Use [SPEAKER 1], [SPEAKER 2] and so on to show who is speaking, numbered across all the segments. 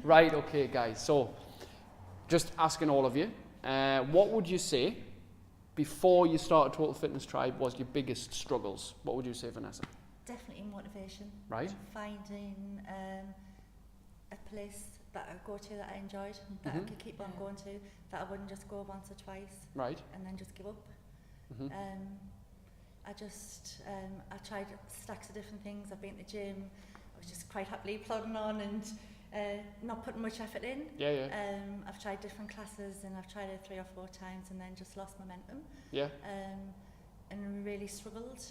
[SPEAKER 1] Right, okay, guys. So, just asking all of you, what would you say before you started Total Fitness Tribe was your biggest struggles? What would you say, Vanessa?
[SPEAKER 2] Definitely motivation.
[SPEAKER 1] Right.
[SPEAKER 2] Finding a place that I go to that I enjoyed, that I could keep on going to, that I wouldn't just go once or twice
[SPEAKER 1] Right.
[SPEAKER 2] and then just give up. I tried stacks of different things. I've been to the gym. I was just quite happily plodding on and not putting much effort in. I've tried different classes and I've tried it 3 or 4 times and then just lost momentum. And really struggled,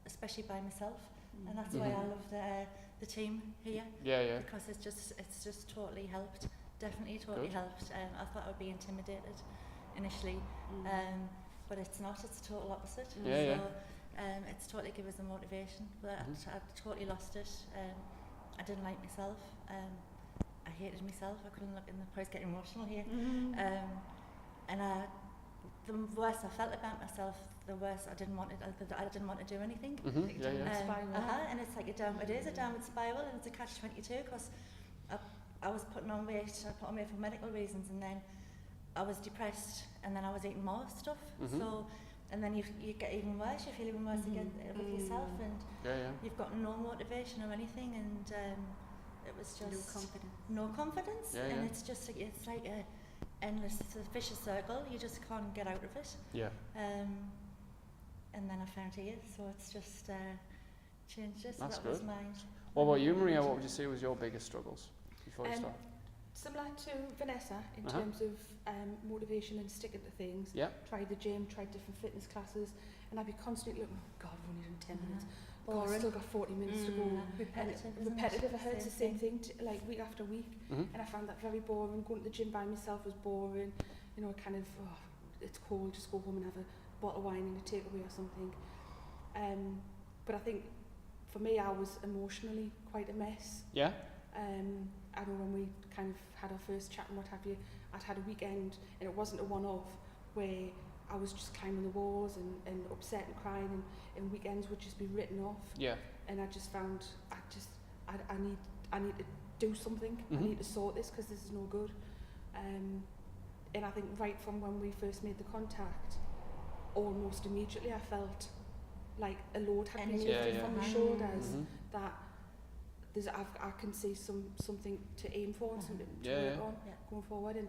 [SPEAKER 2] especially by myself. And that's why I love the team here. Because it's just totally helped. Definitely totally helped. I thought I would be intimidated initially. But it's not, it's the total opposite. It's totally given us the motivation, but I totally lost it. I didn't like myself. I hated myself. I couldn't look in the, I was getting emotional here. And the worse I felt about myself, the worse I didn't want to do anything. And it's like it is a downward spiral, and it's a catch-22 because I was putting on weight. I put on weight for medical reasons, and then I was depressed, and then I was eating more stuff. So, and then you get even worse. You feel even worse again with yourself, and you've got no motivation or anything, and it was just no confidence. And it's just it's like a endless, it's a vicious circle. You just can't get out of it. And then I found here, so it's just changed it. So
[SPEAKER 1] That's
[SPEAKER 2] that was
[SPEAKER 1] good.
[SPEAKER 2] mine.
[SPEAKER 1] What about you, Maria? What would you say was your biggest struggles before you started?
[SPEAKER 3] Similar to Vanessa in terms of motivation and sticking to things. Tried the gym, tried different fitness classes, and I'd be constantly looking, oh God, I've only done 10 minutes. God, I've still got 40 minutes to go. Repetitive. I heard the same thing like week after week, and I found that very boring. Going to the gym by myself was boring. You know, kind of, it's cold, just go home and have a bottle of wine and a takeaway or something. But I think for me, I was emotionally quite a mess. I know when we kind of had our first chat and what have you, I'd had a weekend, and it wasn't a one-off where I was just climbing the walls and upset and crying, and weekends would just be written off. And I just found I need to do something. I need to sort this because this is no good. And I think right from when we first made the contact, almost immediately I felt like a load had been lifted from my shoulders. That I can see something to aim for and something to work on going forward. And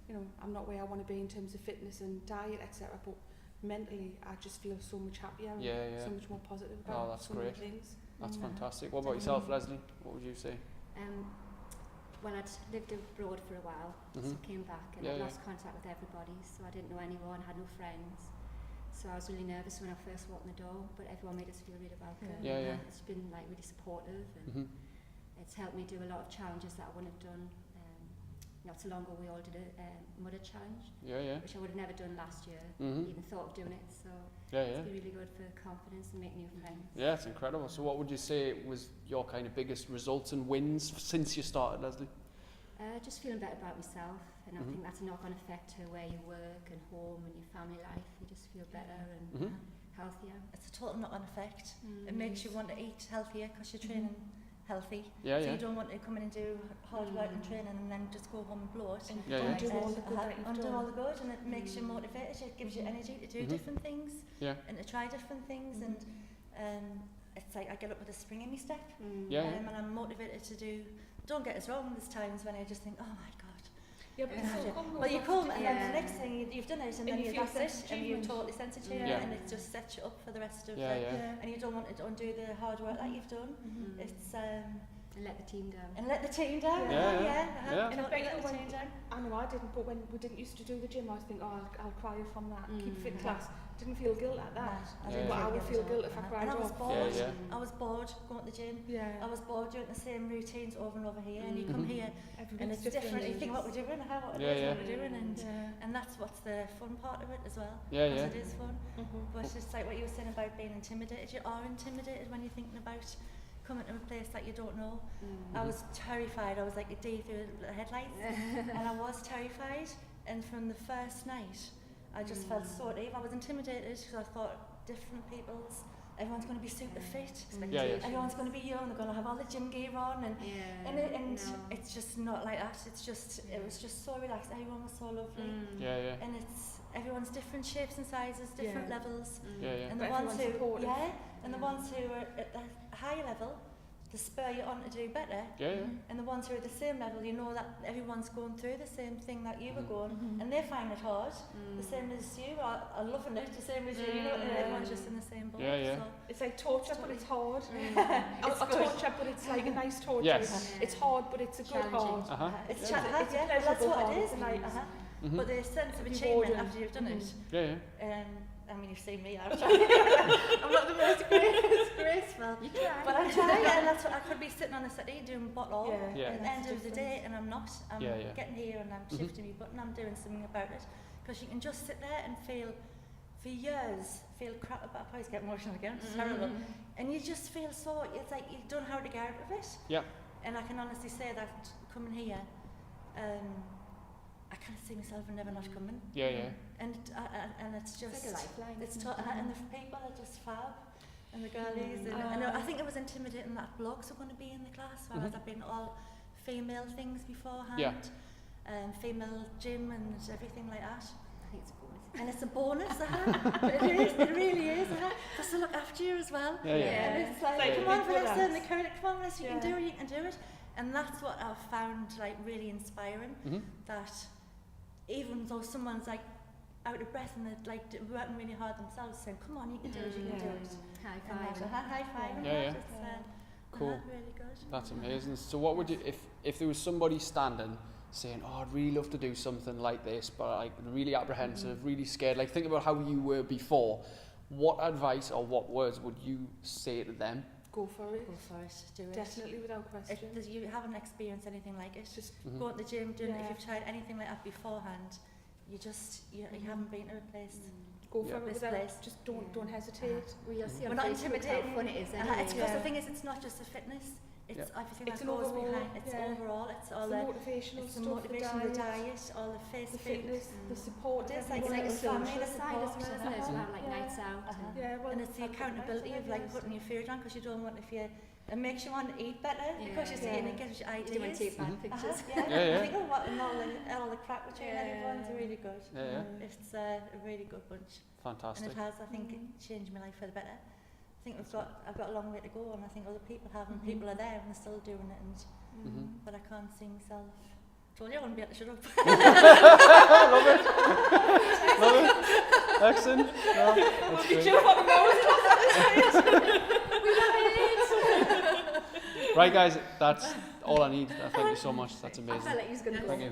[SPEAKER 3] you know, I'm not where I want to be in terms of fitness and diet, etc. But mentally, I just feel so much happier and so much more positive about so many things.
[SPEAKER 1] That's fantastic. What about yourself, Leslie? What would you say?
[SPEAKER 4] When I'd lived abroad for a while, so I came back and I'd lost contact with everybody, so I didn't know anyone, had no friends. So I was really nervous when I first walked in the door, but everyone made us feel really welcome. It's been like really supportive, and it's helped me do a lot of challenges that I wouldn't have done. Not so long ago we all did a mudder challenge, which I would have never done last year, even thought of doing it. So it's been really good for confidence and making new friends.
[SPEAKER 1] Yeah, it's incredible. So what would you say was your kind of biggest results and wins since you started, Leslie?
[SPEAKER 4] Just feeling better about myself, and I think that's a knock-on effect to where you work and home and your family life. You just feel better and healthier.
[SPEAKER 2] It's a total knock-on effect. It makes you want to eat healthier because you're training healthy. So you don't want to come in and do hard work and training and then just go home and bloat. And
[SPEAKER 3] do all the good that you've done.
[SPEAKER 2] All the good, and it makes you motivated. It gives you energy to do different things and to try different things. And it's like I get up with a spring in my step, and I'm motivated to do. Don't get us wrong. There's times when I just think, oh my God. Well, you come and then the next thing you've done it, and then that's it, and you're totally sensitive, and it just sets you up for the rest of and you don't want to undo the hard work that you've done. It's
[SPEAKER 4] and let the team down.
[SPEAKER 2] And let the team down.
[SPEAKER 3] And I bet you I know I didn't, but when we didn't used to do the gym, I was thinking, I'll cry off on that. Keep fit class. Didn't feel guilt at that. But I would feel guilt if I cried off.
[SPEAKER 2] And I was bored. I was bored going to the gym. I was bored doing the same routines over and over here. And you come here, and it's different. You think what we're doing, what we're doing, and that's what's the fun part of it as well. Because it is fun. But it's like what you were saying about being intimidated. You are intimidated when you're thinking about coming to a place that you don't know. I was terrified. I was like a deer through the headlights, and I was terrified. And from the first night, I just felt so deep. I was intimidated because I thought different people's everyone's going to be super fit.
[SPEAKER 1] Everyone's
[SPEAKER 2] going to be young. They're going to have all the gym gear on, and it's just not like that. It was just so relaxed. Everyone was so lovely. And everyone's different shapes and sizes, different levels. And the ones who the ones who are at the higher level, they spur you on to do better. And the ones who are at the same level, you know that everyone's going through the same thing that you were going, and they find it hard, the same as you are loving it, the same as you, and everyone's just in the same boat. So
[SPEAKER 3] it's like torture, but it's hard. It's torture, but it's like a nice torture.
[SPEAKER 1] Yes.
[SPEAKER 3] It's hard, but it's a good hard.
[SPEAKER 2] It's that's what it is. But the sense of achievement after you've done it. I mean, you've seen me, I'm not the most graceful, but I try, and that's what I could be sitting on the settee doing bottle at the end of the day, and I'm not. I'm getting here and I'm shifting my butt and I'm doing something about it, because you can just sit there and feel crap about. I always get emotional again, it's terrible, and you just feel so, it's like you don't know how to get out of it. And I can honestly say that coming here, I can't see myself never not coming. And it's just
[SPEAKER 4] like a lifeline.
[SPEAKER 2] And the people are just fab, and the girlies. And I think it was intimidating that blokes were going to be in the class, whereas I've been all female things beforehand, female gym and everything like that.
[SPEAKER 4] I think it's a bonus.
[SPEAKER 2] And it's a bonus, it really is. Because they look after you as well. And it's like, come on, Vanessa, and the current, come on, Vanessa, you can do it. And that's what I've found like really inspiring. That even though someone's like out of breath and they're like working really hard themselves, saying, "Come on, you can do it, you can do it." High five.
[SPEAKER 1] Cool.
[SPEAKER 2] Really good.
[SPEAKER 1] That's amazing. So, what would you, if there was somebody standing saying, "Oh, I'd really love to do something like this, but like really apprehensive, really scared." Like, think about how you were before. What advice or what words would you say to them?
[SPEAKER 3] Go for it.
[SPEAKER 2] Do it.
[SPEAKER 3] Definitely, without question.
[SPEAKER 2] You haven't experienced anything like it. Just go to the gym, do it. If you've tried anything like that beforehand, you haven't been to a place.
[SPEAKER 3] Go for it without, just don't hesitate.
[SPEAKER 2] We're not intimidated.
[SPEAKER 4] How fun it is anyway.
[SPEAKER 2] Because the thing is, it's not just the fitness. It's everything that goes behind. It's overall. It's all the
[SPEAKER 3] motivational stuff,
[SPEAKER 2] the diet, all the face
[SPEAKER 3] fitness, the support.
[SPEAKER 2] It's like a family, the
[SPEAKER 4] side as well, isn't it? To have like nights out.
[SPEAKER 2] And it's the accountability of like putting your food on, because you don't want it makes you want to eat better, because you see it and it gives you ideas.
[SPEAKER 4] You don't want to take bad pictures.
[SPEAKER 2] I think of what and all the crap we're doing, everyone's really good. It's a really good bunch.
[SPEAKER 1] Fantastic.
[SPEAKER 2] And it has, I think, changed my life for the better. I think I've got a long way to go, and I think other people have, and people are there and they're still doing it, and but I can't see myself. Told you I wouldn't be able to shut up.
[SPEAKER 1] Love it. Excellent. No, that's great. Right, guys, that's all I need. Thank you so much. That's amazing.
[SPEAKER 4] I felt like he was going to go.
[SPEAKER 1] Thank you.